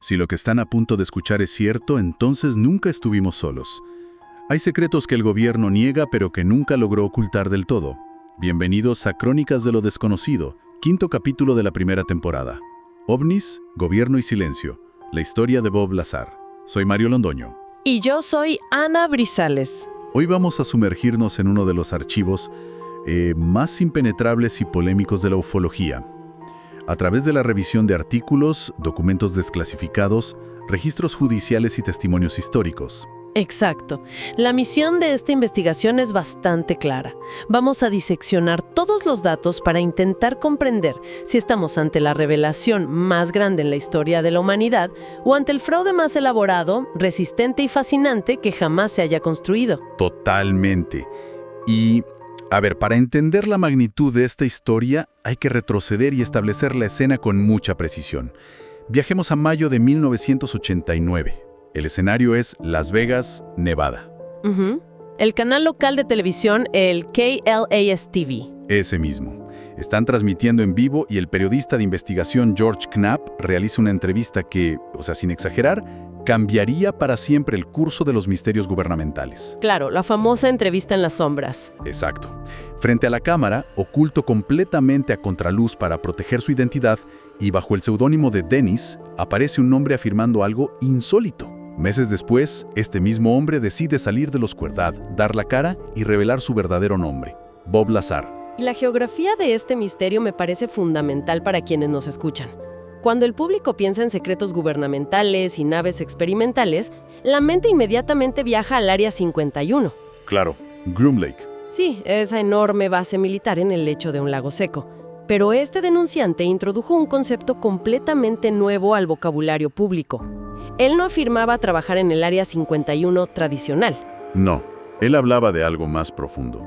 Si lo que están a punto de escuchar es cierto, entonces nunca estuvimos solos. Hay secretos que el gobierno niega pero que nunca logró ocultar del todo. Bienvenidos a Crónicas de lo Desconocido, quinto capítulo de la primera temporada. OVNIs, Gobierno y Silencio, la historia de Bob Lazar. Soy Mario Londoño. Y yo soy Ana Brizales. Hoy vamos a sumergirnos en uno de los archivos más impenetrables y polémicos de la ufología. A través de la revisión de artículos, documentos desclasificados, registros judiciales y testimonios históricos. Exacto. La misión de esta investigación es bastante clara. Vamos a diseccionar todos los datos para intentar comprender si estamos ante la revelación más grande en la historia de la humanidad o ante el fraude más elaborado, resistente y fascinante que jamás se haya construido. Totalmente. Y, para entender la magnitud de esta historia, hay que retroceder y establecer la escena con mucha precisión. Viajemos a mayo de 1989. El escenario es Las Vegas, Nevada. El canal local de televisión, el KLAS-TV. Ese mismo. Están transmitiendo en vivo y el periodista de investigación George Knapp realiza una entrevista que, sin exagerar, cambiaría para siempre el curso de los misterios gubernamentales. Claro, la famosa entrevista en las sombras. Exacto. Frente a la cámara, oculto completamente a contraluz para proteger su identidad y bajo el seudónimo de Dennis, aparece un hombre afirmando algo insólito. Meses después, este mismo hombre decide salir de la oscuridad, dar la cara y revelar su verdadero nombre, Bob Lazar. La geografía de este misterio me parece fundamental para quienes nos escuchan. Cuando el público piensa en secretos gubernamentales y naves experimentales, la mente inmediatamente viaja al Área 51. Claro, Groom Lake. Sí, esa enorme base militar en el lecho de un lago seco. Pero este denunciante introdujo un concepto completamente nuevo al vocabulario público. Él no afirmaba trabajar en el Área 51 tradicional. No, él hablaba de algo más profundo.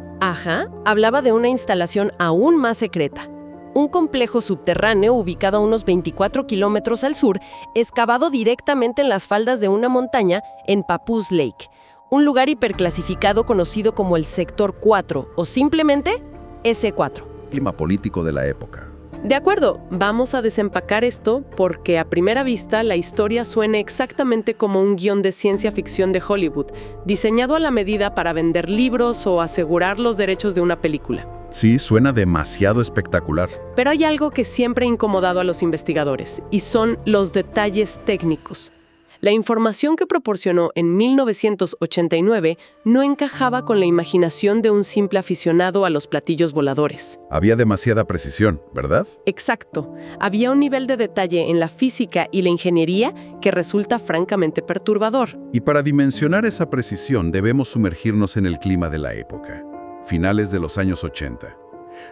Hablaba de una instalación aún más secreta. Un complejo subterráneo ubicado a unos 24 kilómetros al sur, excavado directamente en las faldas de una montaña en Papoose Lake, un lugar hiperclasificado conocido como el Sector 4 o simplemente S4. Clima político de la época. De acuerdo, vamos a desempacar esto porque a primera vista la historia suena exactamente como un guión de ciencia ficción de Hollywood, diseñado a la medida para vender libros o asegurar los derechos de una película. Sí, suena demasiado espectacular. Pero hay algo que siempre ha incomodado a los investigadores, y son los detalles técnicos. La información que proporcionó en 1989 no encajaba con la imaginación de un simple aficionado a los platillos voladores. Había demasiada precisión, ¿verdad? Exacto. Había un nivel de detalle en la física y la ingeniería que resulta francamente perturbador. Y para dimensionar esa precisión debemos sumergirnos en el clima de la época. Finales de los años 80.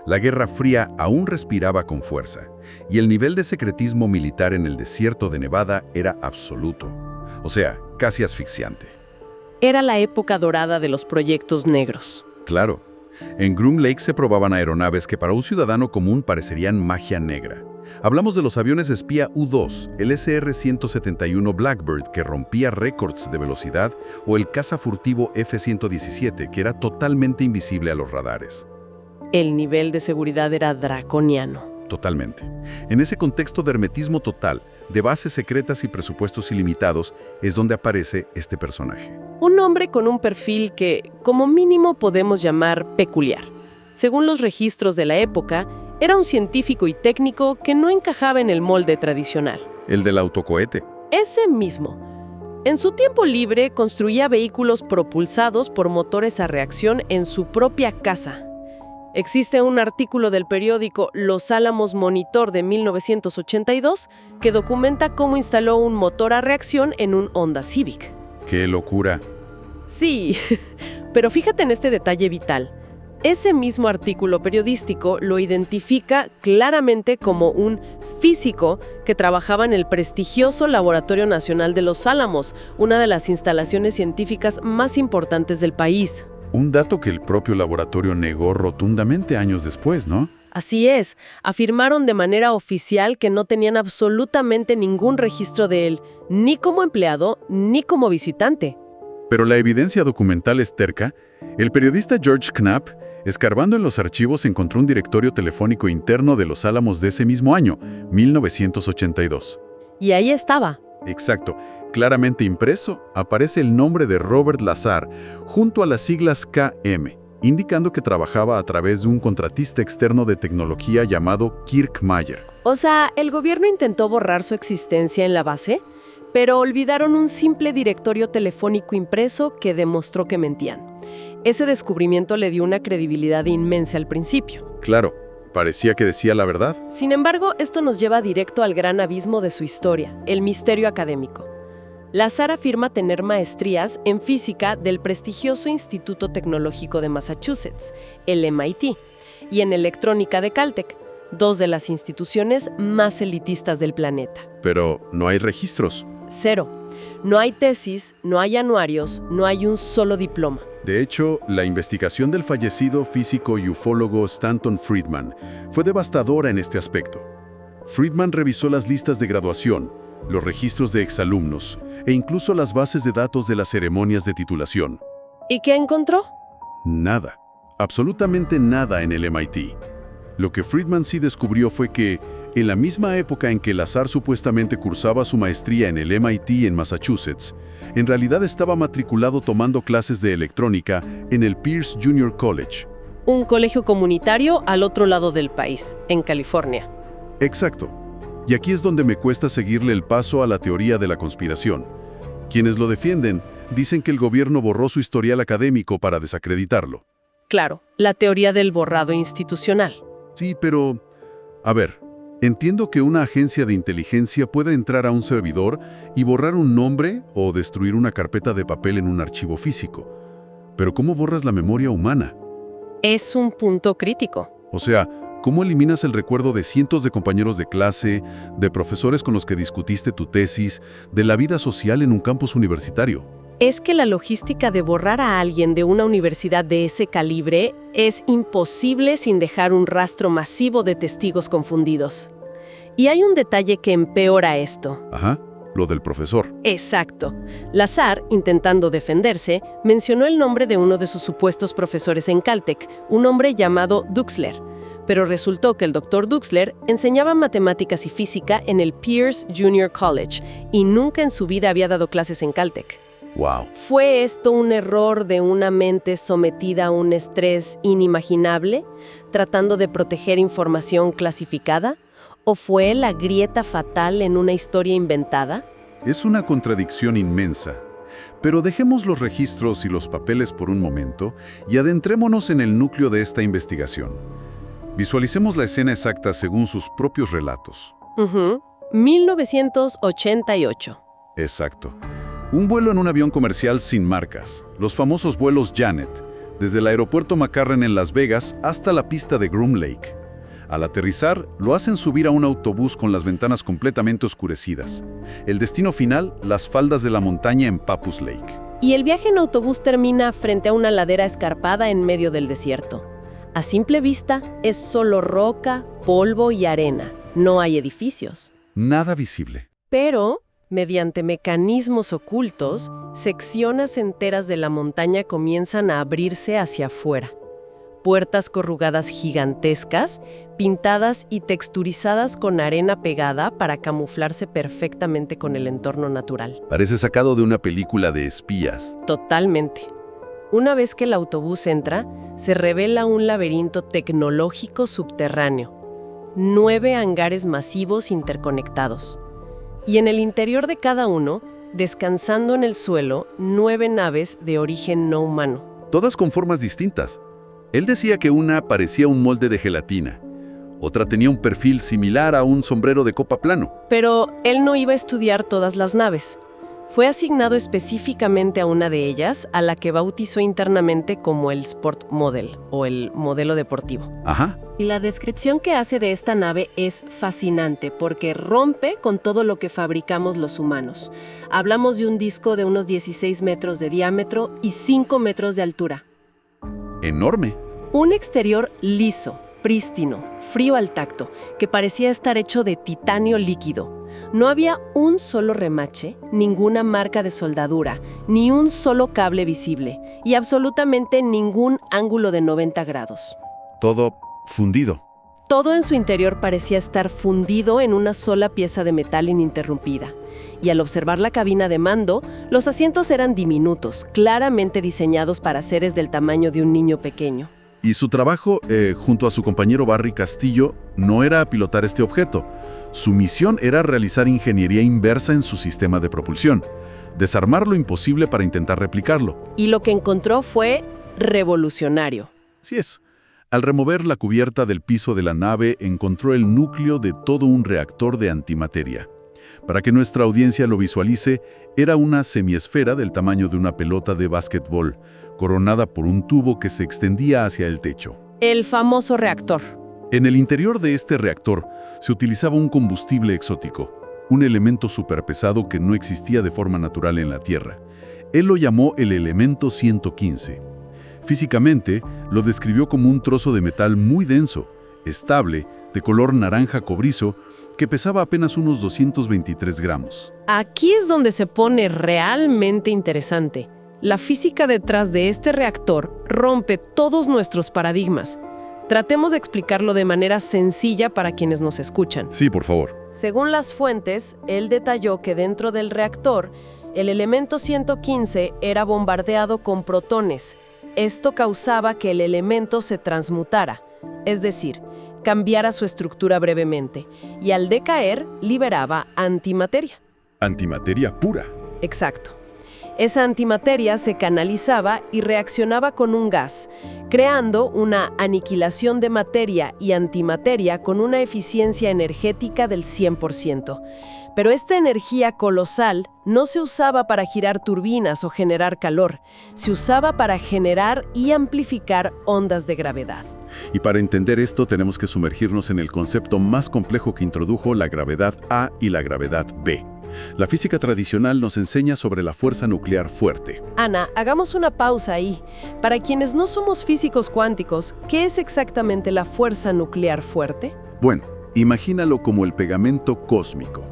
La Guerra Fría aún respiraba con fuerza, y el nivel de secretismo militar en el desierto de Nevada era absoluto, casi asfixiante. Era la época dorada de los proyectos negros. Claro, en Groom Lake se probaban aeronaves que para un ciudadano común parecerían magia negra. Hablamos de los aviones espía U-2, el SR-171 Blackbird que rompía récords de velocidad, o el caza furtivo F-117 que era totalmente invisible a los radares. El nivel de seguridad era draconiano. Totalmente. En ese contexto de hermetismo total, de bases secretas y presupuestos ilimitados, es donde aparece este personaje. Un hombre con un perfil que, como mínimo, podemos llamar peculiar. Según los registros de la época, era un científico y técnico que no encajaba en el molde tradicional. El del autocohete. Ese mismo. En su tiempo libre, construía vehículos propulsados por motores a reacción en su propia casa. Existe un artículo del periódico Los Álamos Monitor de 1982 que documenta cómo instaló un motor a reacción en un Honda Civic. ¡Qué locura! Sí, pero fíjate en este detalle vital. Ese mismo artículo periodístico lo identifica claramente como un físico que trabajaba en el prestigioso Laboratorio Nacional de Los Álamos, una de las instalaciones científicas más importantes del país. Un dato que el propio laboratorio negó rotundamente años después, ¿no? Así es, afirmaron de manera oficial que no tenían absolutamente ningún registro de él, ni como empleado, ni como visitante. Pero la evidencia documental es terca. El periodista George Knapp, escarbando en los archivos, encontró un directorio telefónico interno de Los Álamos de ese mismo año, 1982. Y ahí estaba. Exacto. Claramente impreso, aparece el nombre de Robert Lazar junto a las siglas KM, indicando que trabajaba a través de un contratista externo de tecnología llamado Kirk Mayer. O sea, el gobierno intentó borrar su existencia en la base, pero olvidaron un simple directorio telefónico impreso que demostró que mentían. Ese descubrimiento le dio una credibilidad inmensa al principio. Claro, parecía que decía la verdad. Sin embargo, esto nos lleva directo al gran abismo de su historia, el misterio académico. Lazar afirma tener maestrías en física del prestigioso Instituto Tecnológico de Massachusetts, el MIT, y en electrónica de Caltech, dos de las instituciones más elitistas del planeta. Pero no hay registros. Cero. No hay tesis, no hay anuarios, no hay un solo diploma. De hecho, la investigación del fallecido físico y ufólogo Stanton Friedman fue devastadora en este aspecto. Friedman revisó las listas de graduación, los registros de exalumnos e incluso las bases de datos de las ceremonias de titulación. ¿Y qué encontró? Nada, absolutamente nada en el MIT. Lo que Friedman sí descubrió fue que, en la misma época en que Lazar supuestamente cursaba su maestría en el MIT en Massachusetts, en realidad estaba matriculado tomando clases de electrónica en el Pierce Junior College. Un colegio comunitario al otro lado del país, en California. Exacto. Y aquí es donde me cuesta seguirle el paso a la teoría de la conspiración. Quienes lo defienden dicen que el gobierno borró su historial académico para desacreditarlo. Claro, la teoría del borrado institucional. Sí, pero... A ver, entiendo que una agencia de inteligencia pueda entrar a un servidor y borrar un nombre o destruir una carpeta de papel en un archivo físico. Pero ¿cómo borras la memoria humana? Es un punto crítico. O sea, ¿cómo eliminas el recuerdo de cientos de compañeros de clase, de profesores con los que discutiste tu tesis, de la vida social en un campus universitario? Es que la logística de borrar a alguien de una universidad de ese calibre es imposible sin dejar un rastro masivo de testigos confundidos. Y hay un detalle que empeora esto. Ajá, lo del profesor. Exacto. Lazar, intentando defenderse, mencionó el nombre de uno de sus supuestos profesores en Caltech, un hombre llamado Duxler. Pero resultó que el Dr. Duxler enseñaba matemáticas y física en el Pierce Junior College y nunca en su vida había dado clases en Caltech. Wow. ¿Fue esto un error de una mente sometida a un estrés inimaginable, tratando de proteger información clasificada? ¿O fue la grieta fatal en una historia inventada? Es una contradicción inmensa. Pero dejemos los registros y los papeles por un momento y adentrémonos en el núcleo de esta investigación. Visualicemos la escena exacta según sus propios relatos. 1988. Exacto. Un vuelo en un avión comercial sin marcas, los famosos vuelos Janet, desde el aeropuerto McCarran en Las Vegas hasta la pista de Groom Lake. Al aterrizar, lo hacen subir a un autobús con las ventanas completamente oscurecidas. El destino final, las faldas de la montaña en Papoose Lake. Y el viaje en autobús termina frente a una ladera escarpada en medio del desierto. A simple vista, es solo roca, polvo y arena. No hay edificios. Nada visible. Pero, mediante mecanismos ocultos, secciones enteras de la montaña comienzan a abrirse hacia afuera. Puertas corrugadas gigantescas, pintadas y texturizadas con arena pegada para camuflarse perfectamente con el entorno natural. Parece sacado de una película de espías. Totalmente. Una vez que el autobús entra, se revela un laberinto tecnológico subterráneo. 9 hangares masivos interconectados. Y en el interior de cada uno, descansando en el suelo, 9 naves de origen no humano. Todas con formas distintas. Él decía que una parecía un molde de gelatina. Otra tenía un perfil similar a un sombrero de copa plano. Pero él no iba a estudiar todas las naves. Fue asignado específicamente a una de ellas, a la que bautizó internamente como el Sport Model, o el modelo deportivo. Ajá. Y la descripción que hace de esta nave es fascinante, porque rompe con todo lo que fabricamos los humanos. Hablamos de un disco de unos 16 metros de diámetro y 5 metros de altura. Enorme. Un exterior liso, prístino, frío al tacto, que parecía estar hecho de titanio líquido. No había un solo remache, ninguna marca de soldadura, ni un solo cable visible, y absolutamente ningún ángulo de 90 grados. Todo fundido. Todo en su interior parecía estar fundido en una sola pieza de metal ininterrumpida. Y al observar la cabina de mando, los asientos eran diminutos, claramente diseñados para seres del tamaño de un niño pequeño. Y su trabajo, junto a su compañero Barry Castillo, no era pilotar este objeto. Su misión era realizar ingeniería inversa en su sistema de propulsión, desarmar lo imposible para intentar replicarlo. Y lo que encontró fue revolucionario. Así es. Al remover la cubierta del piso de la nave, encontró el núcleo de todo un reactor de antimateria. Para que nuestra audiencia lo visualice, era una semiesfera del tamaño de una pelota de básquetbol, coronada por un tubo que se extendía hacia el techo. El famoso reactor. En el interior de este reactor se utilizaba un combustible exótico, un elemento superpesado que no existía de forma natural en la Tierra. Él lo llamó el elemento 115. Físicamente, lo describió como un trozo de metal muy denso, estable, de color naranja cobrizo, que pesaba apenas unos 223 gramos. Aquí es donde se pone realmente interesante. La física detrás de este reactor rompe todos nuestros paradigmas. Tratemos de explicarlo de manera sencilla para quienes nos escuchan. Sí, por favor. Según las fuentes, él detalló que dentro del reactor, el elemento 115 era bombardeado con protones. Esto causaba que el elemento se transmutara, es decir, cambiara su estructura brevemente, y al decaer, liberaba antimateria. Antimateria pura. Exacto. Esa antimateria se canalizaba y reaccionaba con un gas, creando una aniquilación de materia y antimateria con una eficiencia energética del 100%. Pero esta energía colosal no se usaba para girar turbinas o generar calor, se usaba para generar y amplificar ondas de gravedad. Y para entender esto tenemos que sumergirnos en el concepto más complejo que introdujo la gravedad A y la gravedad B. La física tradicional nos enseña sobre la fuerza nuclear fuerte. Ana, hagamos una pausa ahí. Para quienes no somos físicos cuánticos, ¿qué es exactamente la fuerza nuclear fuerte? Bueno, imagínalo como el pegamento cósmico.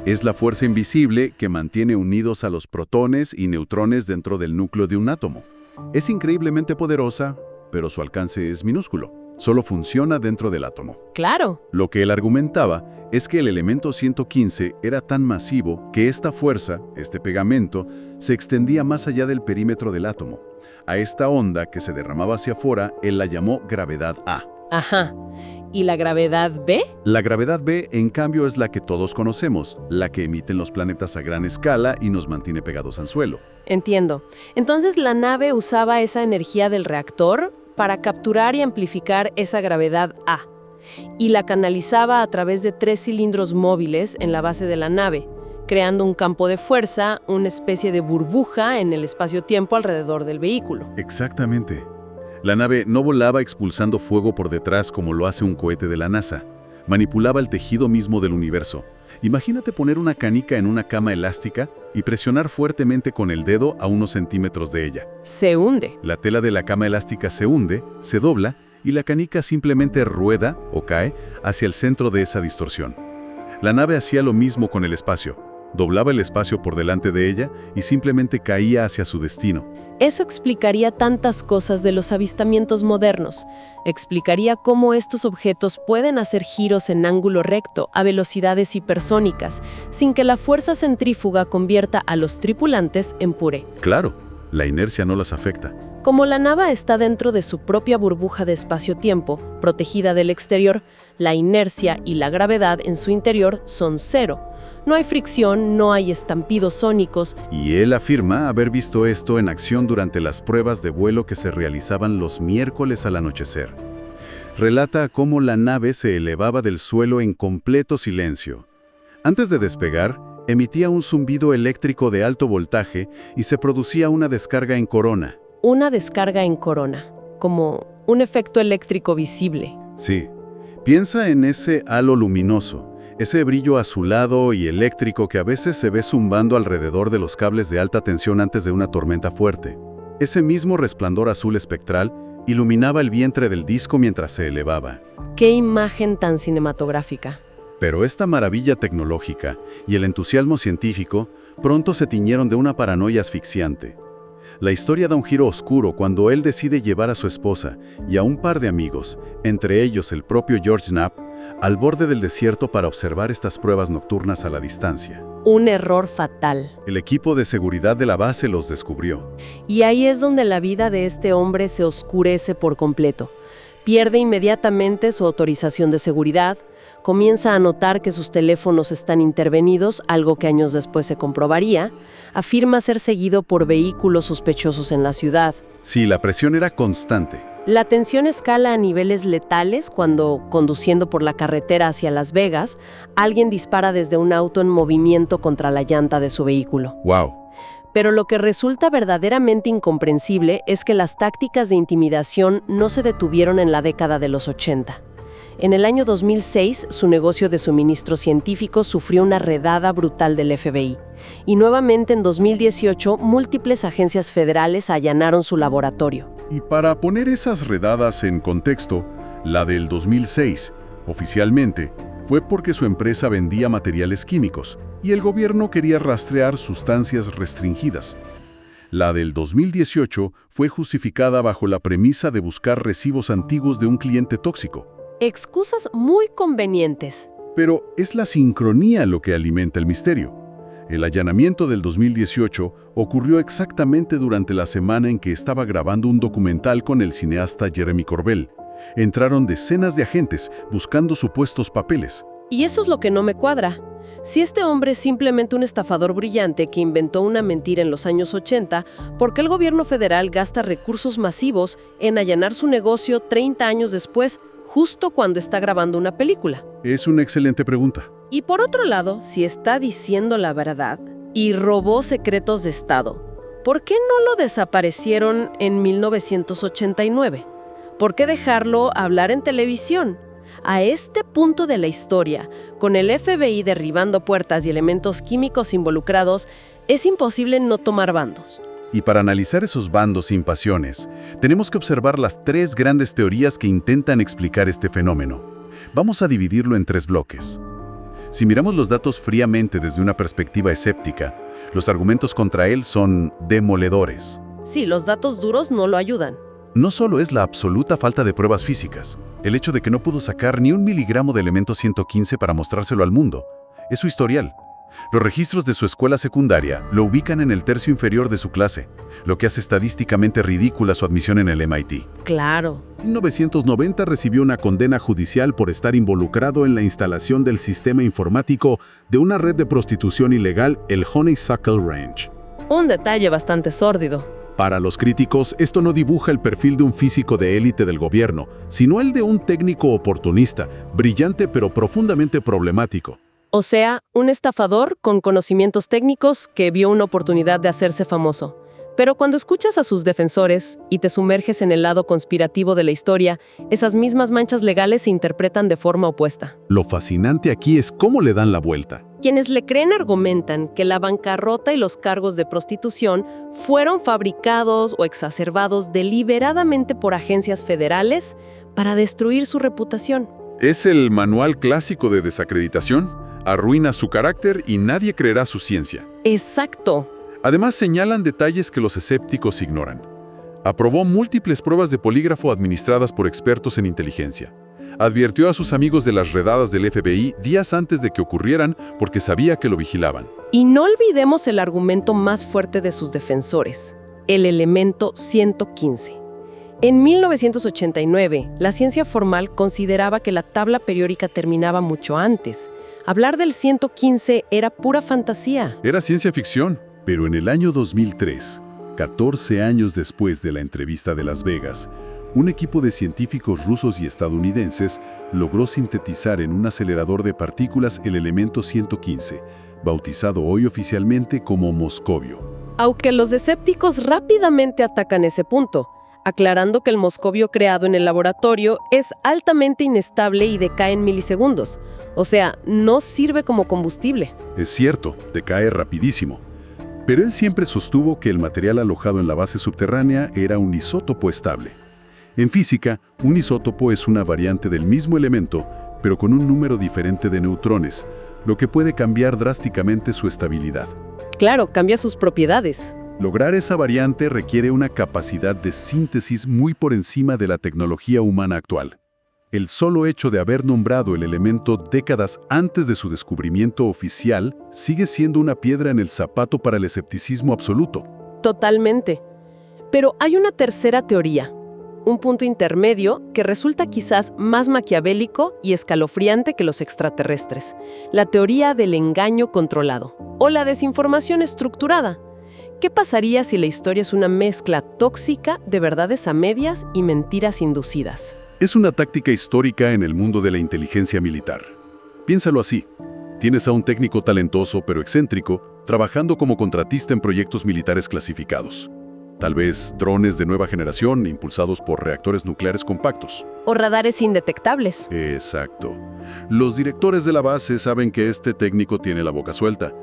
Es la fuerza invisible que mantiene unidos a los protones y neutrones dentro del núcleo de un átomo. Es increíblemente poderosa, pero su alcance es minúsculo. Solo funciona dentro del átomo. Claro. Lo que él argumentaba es que el elemento 115 era tan masivo que esta fuerza, este pegamento, se extendía más allá del perímetro del átomo. A esta onda que se derramaba hacia afuera, él la llamó gravedad A. Ajá. ¿Y la gravedad B? La gravedad B, en cambio, es la que todos conocemos, la que emiten los planetas a gran escala y nos mantiene pegados al suelo. Entiendo. Entonces la nave usaba esa energía del reactor para capturar y amplificar esa gravedad A, y la canalizaba a través de 3 cilindros móviles en la base de la nave, creando un campo de fuerza, una especie de burbuja en el espacio-tiempo alrededor del vehículo. Exactamente. La nave no volaba expulsando fuego por detrás como lo hace un cohete de la NASA. Manipulaba el tejido mismo del universo. Imagínate poner una canica en una cama elástica y presionar fuertemente con el dedo a unos centímetros de ella. Se hunde. La tela de la cama elástica se hunde, se dobla y la canica simplemente rueda o cae hacia el centro de esa distorsión. La nave hacía lo mismo con el espacio. Doblaba el espacio por delante de ella y simplemente caía hacia su destino. Eso explicaría tantas cosas de los avistamientos modernos. Explicaría cómo estos objetos pueden hacer giros en ángulo recto a velocidades hipersónicas, sin que la fuerza centrífuga convierta a los tripulantes en puré. Claro, la inercia no las afecta. Como la nave está dentro de su propia burbuja de espacio-tiempo, protegida del exterior, la inercia y la gravedad en su interior son cero. No hay fricción, no hay estampidos sónicos. Y él afirma haber visto esto en acción durante las pruebas de vuelo que se realizaban los miércoles al anochecer. Relata cómo la nave se elevaba del suelo en completo silencio. Antes de despegar, emitía un zumbido eléctrico de alto voltaje y se producía una descarga en corona. Una descarga en corona, como un efecto eléctrico visible. Sí. Piensa en ese halo luminoso. Ese brillo azulado y eléctrico que a veces se ve zumbando alrededor de los cables de alta tensión antes de una tormenta fuerte. Ese mismo resplandor azul espectral iluminaba el vientre del disco mientras se elevaba. ¡Qué imagen tan cinematográfica! Pero esta maravilla tecnológica y el entusiasmo científico pronto se tiñeron de una paranoia asfixiante. La historia da un giro oscuro cuando él decide llevar a su esposa y a un par de amigos, entre ellos el propio George Knapp, al borde del desierto para observar estas pruebas nocturnas a la distancia. Un error fatal. El equipo de seguridad de la base los descubrió. Y ahí es donde la vida de este hombre se oscurece por completo. Pierde inmediatamente su autorización de seguridad, comienza a notar que sus teléfonos están intervenidos, algo que años después se comprobaría, afirma ser seguido por vehículos sospechosos en la ciudad. Sí, la presión era constante. La tensión escala a niveles letales cuando, conduciendo por la carretera hacia Las Vegas, alguien dispara desde un auto en movimiento contra la llanta de su vehículo. ¡Wow! Pero lo que resulta verdaderamente incomprensible es que las tácticas de intimidación no se detuvieron en la década de los 80. En el año 2006, su negocio de suministros científicos sufrió una redada brutal del FBI. Y nuevamente en 2018, múltiples agencias federales allanaron su laboratorio. Y para poner esas redadas en contexto, la del 2006, oficialmente, fue porque su empresa vendía materiales químicos y el gobierno quería rastrear sustancias restringidas. La del 2018 fue justificada bajo la premisa de buscar recibos antiguos de un cliente tóxico. Excusas muy convenientes. Pero es la sincronía lo que alimenta el misterio. El allanamiento del 2018 ocurrió exactamente durante la semana en que estaba grabando un documental con el cineasta Jeremy Corbell. Entraron decenas de agentes buscando supuestos papeles. Y eso es lo que no me cuadra. Si este hombre es simplemente un estafador brillante que inventó una mentira en los años 80, ¿por qué el gobierno federal gasta recursos masivos en allanar su negocio 30 años después, justo cuando está grabando una película? Es una excelente pregunta. Y por otro lado, si está diciendo la verdad y robó secretos de Estado, ¿por qué no lo desaparecieron en 1989? ¿Por qué dejarlo hablar en televisión? A este punto de la historia, con el FBI derribando puertas y elementos químicos involucrados, es imposible no tomar bandos. Y para analizar esos bandos sin pasiones, tenemos que observar las tres grandes teorías que intentan explicar este fenómeno. Vamos a dividirlo en tres bloques. Si miramos los datos fríamente desde una perspectiva escéptica, los argumentos contra él son demoledores. Sí, los datos duros no lo ayudan. No solo es la absoluta falta de pruebas físicas, el hecho de que no pudo sacar ni 1 miligramo de elemento 115 para mostrárselo al mundo, es su historial. Los registros de su escuela secundaria lo ubican en el tercio inferior de su clase, lo que hace estadísticamente ridícula su admisión en el MIT. Claro. En 1990 recibió una condena judicial por estar involucrado en la instalación del sistema informático de una red de prostitución ilegal, el Honeysuckle Ranch. Un detalle bastante sórdido. Para los críticos, esto no dibuja el perfil de un físico de élite del gobierno, sino el de un técnico oportunista, brillante pero profundamente problemático. O sea, un estafador con conocimientos técnicos que vio una oportunidad de hacerse famoso. Pero cuando escuchas a sus defensores y te sumerges en el lado conspirativo de la historia, esas mismas manchas legales se interpretan de forma opuesta. Lo fascinante aquí es cómo le dan la vuelta. Quienes le creen argumentan que la bancarrota y los cargos de prostitución fueron fabricados o exacerbados deliberadamente por agencias federales para destruir su reputación. Es el manual clásico de desacreditación. Arruina su carácter y nadie creerá su ciencia. Exacto. Además, señalan detalles que los escépticos ignoran. Aprobó múltiples pruebas de polígrafo administradas por expertos en inteligencia. Advirtió a sus amigos de las redadas del FBI días antes de que ocurrieran porque sabía que lo vigilaban. Y no olvidemos el argumento más fuerte de sus defensores, el elemento 115. En 1989, la ciencia formal consideraba que la tabla periódica terminaba mucho antes. Hablar del 115 era pura fantasía. Era ciencia ficción. Pero en el año 2003, 14 años después de la entrevista de Las Vegas, un equipo de científicos rusos y estadounidenses logró sintetizar en un acelerador de partículas el elemento 115, bautizado hoy oficialmente como moscovio. Aunque los escépticos rápidamente atacan ese punto, aclarando que el moscovio creado en el laboratorio es altamente inestable y decae en milisegundos. O sea, no sirve como combustible. Es cierto, decae rapidísimo. Pero él siempre sostuvo que el material alojado en la base subterránea era un isótopo estable. En física, un isótopo es una variante del mismo elemento, pero con un número diferente de neutrones, lo que puede cambiar drásticamente su estabilidad. Claro, cambia sus propiedades. Lograr esa variante requiere una capacidad de síntesis muy por encima de la tecnología humana actual. El solo hecho de haber nombrado el elemento décadas antes de su descubrimiento oficial sigue siendo una piedra en el zapato para el escepticismo absoluto. Totalmente. Pero hay una tercera teoría, un punto intermedio que resulta quizás más maquiavélico y escalofriante que los extraterrestres, la teoría del engaño controlado o la desinformación estructurada. ¿Qué pasaría si la historia es una mezcla tóxica de verdades a medias y mentiras inducidas? Es una táctica histórica en el mundo de la inteligencia militar. Piénsalo así. Tienes a un técnico talentoso pero excéntrico trabajando como contratista en proyectos militares clasificados. Tal vez drones de nueva generación impulsados por reactores nucleares compactos. O radares indetectables. Exacto. Los directores de la base saben que este técnico tiene la boca suelta,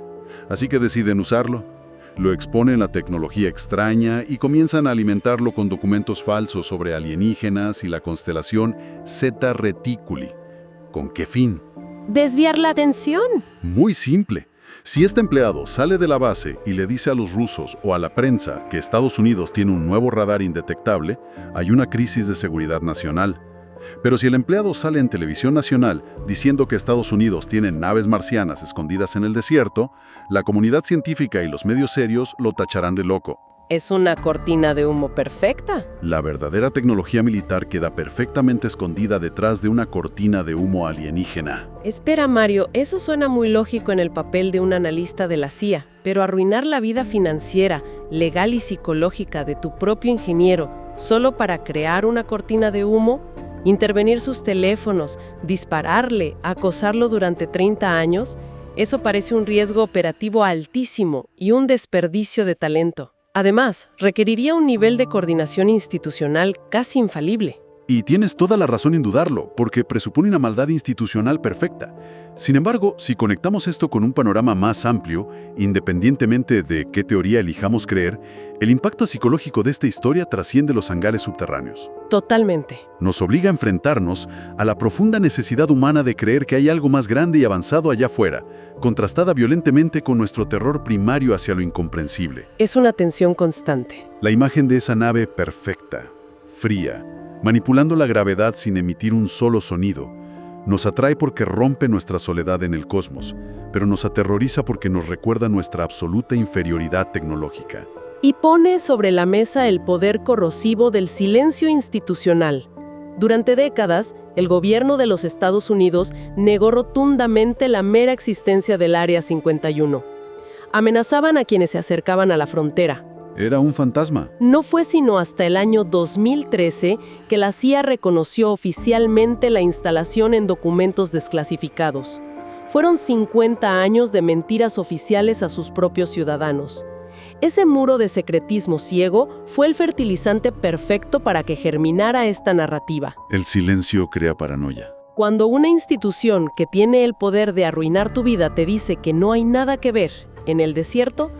así que deciden usarlo. Lo exponen a tecnología extraña y comienzan a alimentarlo con documentos falsos sobre alienígenas y la constelación Zeta Reticuli. ¿Con qué fin? Desviar la atención. Muy simple. Si este empleado sale de la base y le dice a los rusos o a la prensa que Estados Unidos tiene un nuevo radar indetectable, hay una crisis de seguridad nacional. Pero si el empleado sale en televisión nacional diciendo que Estados Unidos tiene naves marcianas escondidas en el desierto, la comunidad científica y los medios serios lo tacharán de loco. Es una cortina de humo perfecta. La verdadera tecnología militar queda perfectamente escondida detrás de una cortina de humo alienígena. Espera, Mario, eso suena muy lógico en el papel de un analista de la CIA, pero arruinar la vida financiera, legal y psicológica de tu propio ingeniero solo para crear una cortina de humo, intervenir sus teléfonos, dispararle, acosarlo durante 30 años, eso parece un riesgo operativo altísimo y un desperdicio de talento. Además, requeriría un nivel de coordinación institucional casi infalible. Y tienes toda la razón en dudarlo, porque presupone una maldad institucional perfecta. Sin embargo, si conectamos esto con un panorama más amplio, independientemente de qué teoría elijamos creer, el impacto psicológico de esta historia trasciende los hangares subterráneos. Totalmente. Nos obliga a enfrentarnos a la profunda necesidad humana de creer que hay algo más grande y avanzado allá afuera, contrastada violentamente con nuestro terror primario hacia lo incomprensible. Es una tensión constante. La imagen de esa nave perfecta, fría, manipulando la gravedad sin emitir un solo sonido, nos atrae porque rompe nuestra soledad en el cosmos, pero nos aterroriza porque nos recuerda nuestra absoluta inferioridad tecnológica. Y pone sobre la mesa el poder corrosivo del silencio institucional. Durante décadas, el gobierno de los Estados Unidos negó rotundamente la mera existencia del Área 51. Amenazaban a quienes se acercaban a la frontera. Era un fantasma. No fue sino hasta el año 2013 que la CIA reconoció oficialmente la instalación en documentos desclasificados. Fueron 50 años de mentiras oficiales a sus propios ciudadanos. Ese muro de secretismo ciego fue el fertilizante perfecto para que germinara esta narrativa. El silencio crea paranoia. Cuando una institución que tiene el poder de arruinar tu vida te dice que no hay nada que ver en el desierto,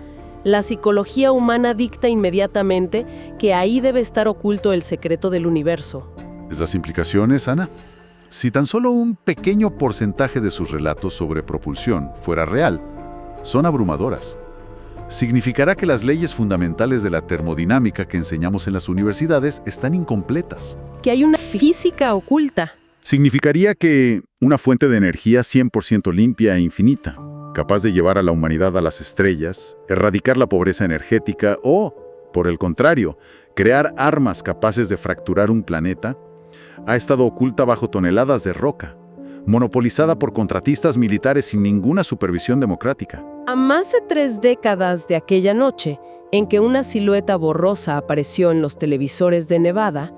la psicología humana dicta inmediatamente que ahí debe estar oculto el secreto del universo. ¿Las implicaciones, Ana? Si tan solo un pequeño porcentaje de sus relatos sobre propulsión fuera real, son abrumadoras. Significará que las leyes fundamentales de la termodinámica que enseñamos en las universidades están incompletas. Que hay una física oculta. Significaría que una fuente de energía 100% limpia e infinita, capaz de llevar a la humanidad a las estrellas, erradicar la pobreza energética o, por el contrario, crear armas capaces de fracturar un planeta, ha estado oculta bajo toneladas de roca, monopolizada por contratistas militares sin ninguna supervisión democrática. A más de 3 décadas de aquella noche, en que una silueta borrosa apareció en los televisores de Nevada,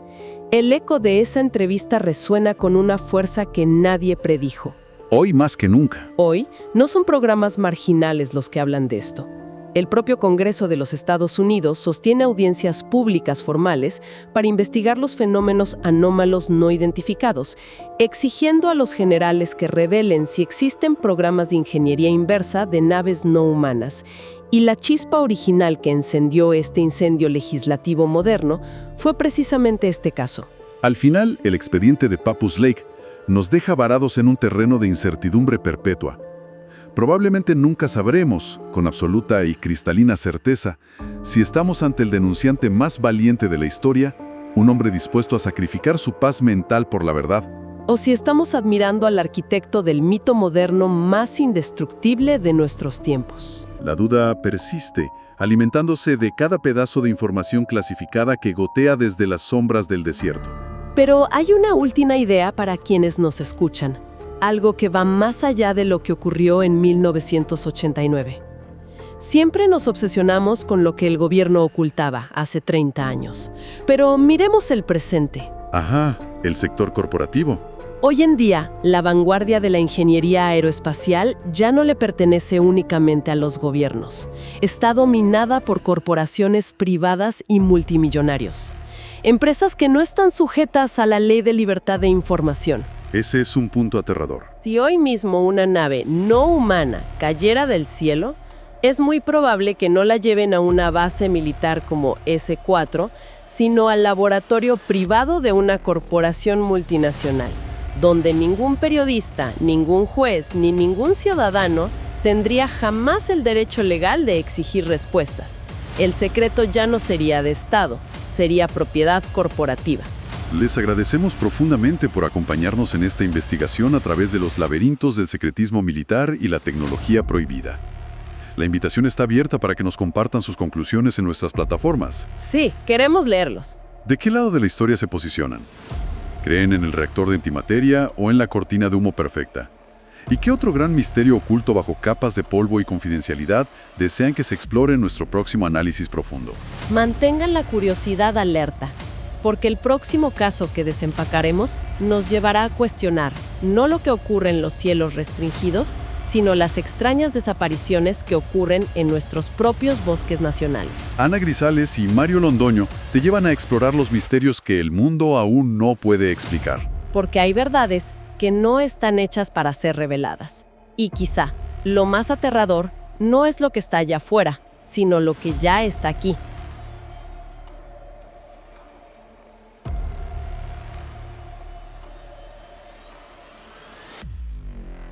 el eco de esa entrevista resuena con una fuerza que nadie predijo. Hoy más que nunca. Hoy, no son programas marginales los que hablan de esto. El propio Congreso de los Estados Unidos sostiene audiencias públicas formales para investigar los fenómenos anómalos no identificados, exigiendo a los generales que revelen si existen programas de ingeniería inversa de naves no humanas. Y la chispa original que encendió este incendio legislativo moderno fue precisamente este caso. Al final, el expediente de Papus Lake nos deja varados en un terreno de incertidumbre perpetua. Probablemente nunca sabremos, con absoluta y cristalina certeza, Si estamos ante el denunciante más valiente de la historia, un hombre dispuesto a sacrificar su paz mental por la verdad, O si estamos admirando al arquitecto del mito moderno más indestructible de nuestros tiempos. la duda persiste, alimentándose de cada pedazo de información clasificada que gotea desde las sombras del desierto. Pero hay una última idea para quienes nos escuchan, algo que va más allá de lo que ocurrió en 1989. Siempre nos obsesionamos con lo que el gobierno ocultaba hace 30 años, pero miremos el presente. Ajá, el sector corporativo. Hoy en día, la vanguardia de la ingeniería aeroespacial ya no le pertenece únicamente a los gobiernos. Está dominada por corporaciones privadas y multimillonarios. Empresas que no están sujetas a la ley de libertad de información. Ese es un punto aterrador. Si hoy mismo una nave no humana cayera del cielo, es muy probable que no la lleven a una base militar como S-4, sino al laboratorio privado de una corporación multinacional, donde ningún periodista, ningún juez ni ningún ciudadano tendría jamás el derecho legal de exigir respuestas. El secreto ya no sería de Estado, sería propiedad corporativa. Les agradecemos profundamente por acompañarnos en esta investigación a través de los laberintos del secretismo militar y la tecnología prohibida. La invitación está abierta para que nos compartan sus conclusiones en nuestras plataformas. Sí, queremos leerlos. ¿De qué lado de la historia se posicionan? ¿Creen en el reactor de antimateria o en la cortina de humo perfecta? ¿Y qué otro gran misterio oculto bajo capas de polvo y confidencialidad desean que se explore en nuestro próximo análisis profundo? Mantengan la curiosidad alerta, porque el próximo caso que desempacaremos nos llevará a cuestionar no lo que ocurre en los cielos restringidos, sino las extrañas desapariciones que ocurren en nuestros propios bosques nacionales. Ana Grisales y Mario Londoño te llevan a explorar los misterios que el mundo aún no puede explicar. Porque hay verdades que no están hechas para ser reveladas. Y quizá lo más aterrador no es lo que está allá afuera, sino lo que ya está aquí.